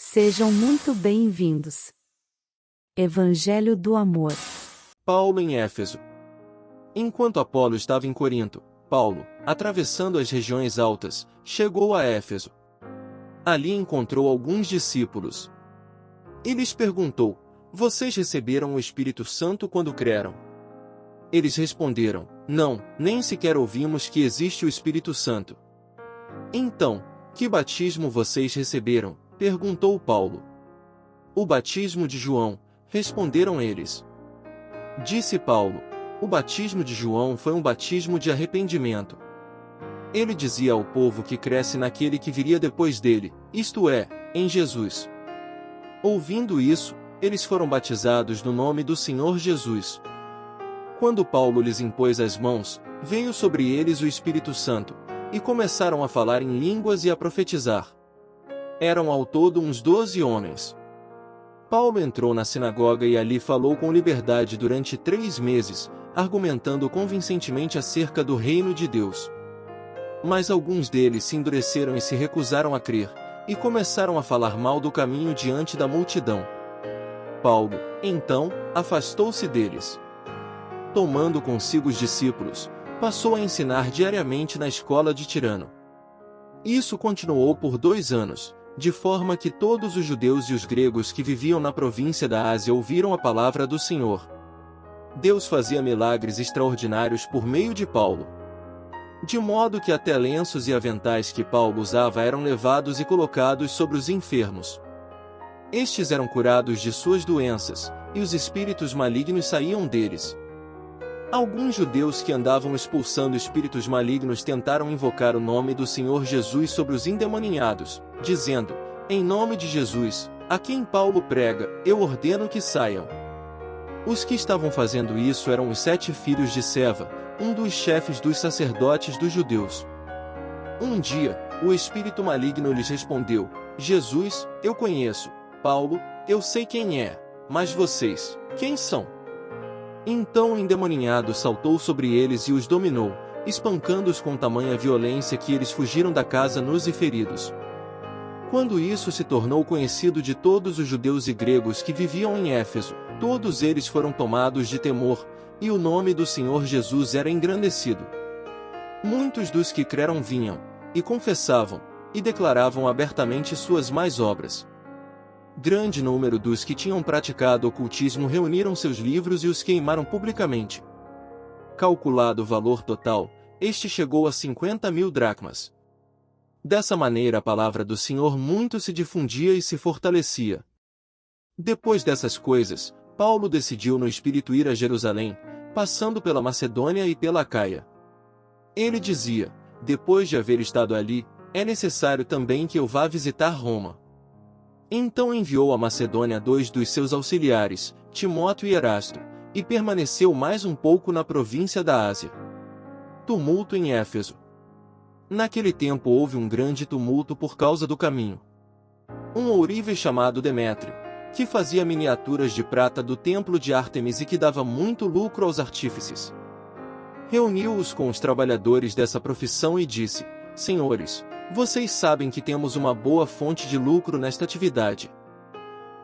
Sejam muito bem-vindos. Evangelho do Amor. Paulo em Éfeso. Enquanto Apolo estava em Corinto, Paulo, atravessando as regiões altas, chegou a Éfeso. Ali encontrou alguns discípulos. E lhes perguntou: Vocês receberam o Espírito Santo quando creram? Eles responderam: Não, nem sequer ouvimos que existe o Espírito Santo. Então, que batismo vocês receberam? Perguntou Paulo. O batismo de João, responderam eles. Disse Paulo: O batismo de João foi um batismo de arrependimento. Ele dizia ao povo que cresce naquele que viria depois dele, isto é, em Jesus. Ouvindo isso, eles foram batizados no nome do Senhor Jesus. Quando Paulo lhes impôs as mãos, veio sobre eles o Espírito Santo, e começaram a falar em línguas e a profetizar. Eram ao todo uns 12 homens. Paulo entrou na sinagoga e ali falou com liberdade durante 3 meses, argumentando convincentemente acerca do reino de Deus. Mas alguns deles se endureceram e se recusaram a crer, e começaram a falar mal do caminho diante da multidão. Paulo, então, afastou-se deles. Tomando consigo os discípulos, passou a ensinar diariamente na escola de Tirano. Isso continuou por 2 anos, de forma que todos os judeus e os gregos que viviam na província da Ásia ouviram a palavra do Senhor. Deus fazia milagres extraordinários por meio de Paulo. De modo que até lenços e aventais que Paulo usava eram levados e colocados sobre os enfermos. Estes eram curados de suas doenças, e os espíritos malignos saíam deles. Alguns judeus que andavam expulsando espíritos malignos tentaram invocar o nome do Senhor Jesus sobre os endemoniados, dizendo: Em nome de Jesus, a quem Paulo prega, eu ordeno que saiam. Os que estavam fazendo isso eram os 7 filhos de Seva, um dos chefes dos sacerdotes dos judeus. Um dia, o espírito maligno lhes respondeu: Jesus, eu conheço. Paulo, eu sei quem é. Mas vocês, quem são? Então o endemoniado saltou sobre eles e os dominou, espancando-os com tamanha violência que eles fugiram da casa nus e feridos. Quando isso se tornou conhecido de todos os judeus e gregos que viviam em Éfeso, todos eles foram tomados de temor, e o nome do Senhor Jesus era engrandecido. Muitos dos que creram vinham, e confessavam, e declaravam abertamente suas más obras. Grande número dos que tinham praticado ocultismo reuniram seus livros e os queimaram publicamente. Calculado o valor total, este chegou a 50.000 dracmas. Dessa maneira a palavra do Senhor muito se difundia e se fortalecia. Depois dessas coisas, Paulo decidiu no espírito ir a Jerusalém, passando pela Macedônia e pela Acaia. Ele dizia: depois de haver estado ali, é necessário também que eu vá visitar Roma. Então enviou a Macedônia 2 dos seus auxiliares, Timóteo e Erasto, e permaneceu mais um pouco na província da Ásia. Tumulto em Éfeso. Naquele tempo houve um grande tumulto por causa do caminho. Um ourives chamado Demétrio, que fazia miniaturas de prata do templo de Ártemis e que dava muito lucro aos artífices, reuniu-os com os trabalhadores dessa profissão e disse: Senhores, vocês sabem que temos uma boa fonte de lucro nesta atividade.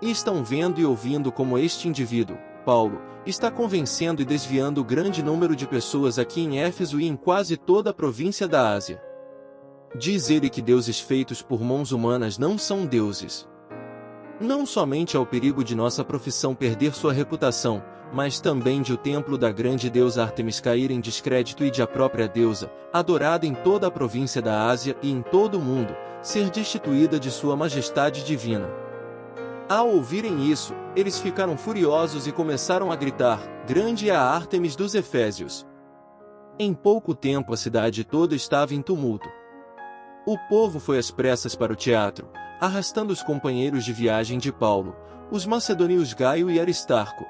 E estão vendo e ouvindo como este indivíduo, Paulo, está convencendo e desviando grande número de pessoas aqui em Éfeso e em quase toda a província da Ásia. Diz ele que deuses feitos por mãos humanas não são deuses. Não somente há o perigo de nossa profissão perder sua reputação, mas também de o templo da grande deusa Ártemis cair em descrédito e de a própria deusa, adorada em toda a província da Ásia e em todo o mundo, ser destituída de sua majestade divina. Ao ouvirem isso, eles ficaram furiosos e começaram a gritar: Grande é a Ártemis dos Efésios! Em pouco tempo a cidade toda estava em tumulto. O povo foi às pressas para o teatro, arrastando os companheiros de viagem de Paulo, os macedônios Gaio e Aristarco.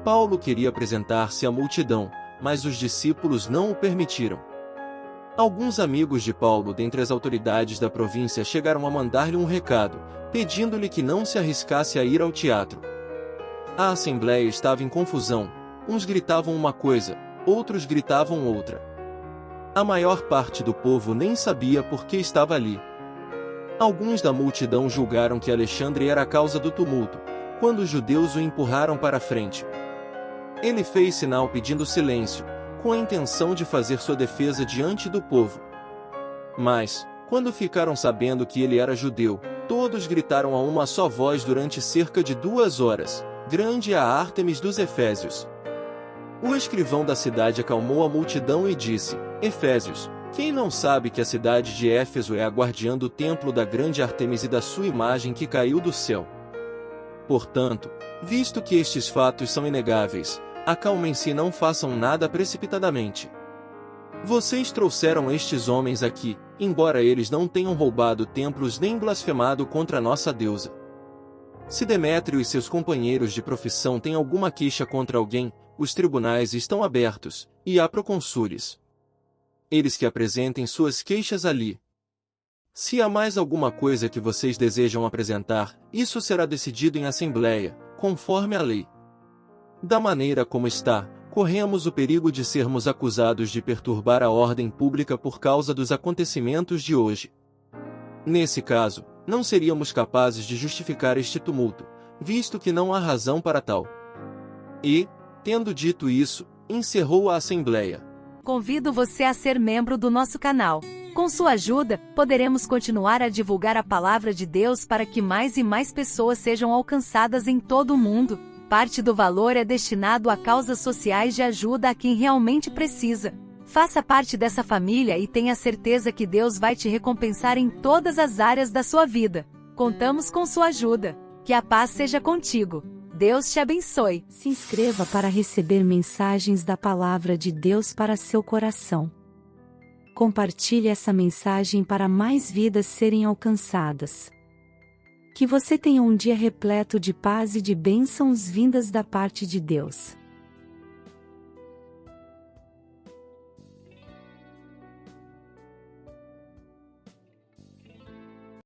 Paulo queria apresentar-se à multidão, mas os discípulos não o permitiram. Alguns amigos de Paulo dentre as autoridades da província chegaram a mandar-lhe um recado, pedindo-lhe que não se arriscasse a ir ao teatro. A assembleia estava em confusão, uns gritavam uma coisa, outros gritavam outra. A maior parte do povo nem sabia por que estava ali. Alguns da multidão julgaram que Alexandre era a causa do tumulto, quando os judeus o empurraram para a frente. Ele fez sinal pedindo silêncio, com a intenção de fazer sua defesa diante do povo. Mas, quando ficaram sabendo que ele era judeu, todos gritaram a uma só voz durante cerca de 2 horas: "Grande é a Ártemis dos Efésios!" O escrivão da cidade acalmou a multidão e disse: "Efésios, quem não sabe que a cidade de Éfeso é a guardiã do templo da grande Ártemis e da sua imagem que caiu do céu? Portanto, visto que estes fatos são inegáveis, acalmem-se e não façam nada precipitadamente. Vocês trouxeram estes homens aqui, embora eles não tenham roubado templos nem blasfemado contra nossa deusa. Se Demétrio e seus companheiros de profissão têm alguma queixa contra alguém, os tribunais estão abertos, e há procônsules. Eles que apresentem suas queixas ali. Se há mais alguma coisa que vocês desejam apresentar, isso será decidido em assembleia, conforme a lei. Da maneira como está, corremos o perigo de sermos acusados de perturbar a ordem pública por causa dos acontecimentos de hoje. Nesse caso, não seríamos capazes de justificar este tumulto, visto que não há razão para tal." E, tendo dito isso, encerrou a assembleia. Convido você a ser membro do nosso canal. Com sua ajuda, poderemos continuar a divulgar a palavra de Deus para que mais e mais pessoas sejam alcançadas em todo o mundo. Parte do valor é destinado a causas sociais de ajuda a quem realmente precisa. Faça parte dessa família e tenha certeza que Deus vai te recompensar em todas as áreas da sua vida. Contamos com sua ajuda. Que a paz seja contigo. Deus te abençoe. Se inscreva para receber mensagens da palavra de Deus para seu coração. Compartilhe essa mensagem para mais vidas serem alcançadas. Que você tenha um dia repleto de paz e de bênçãos vindas da parte de Deus.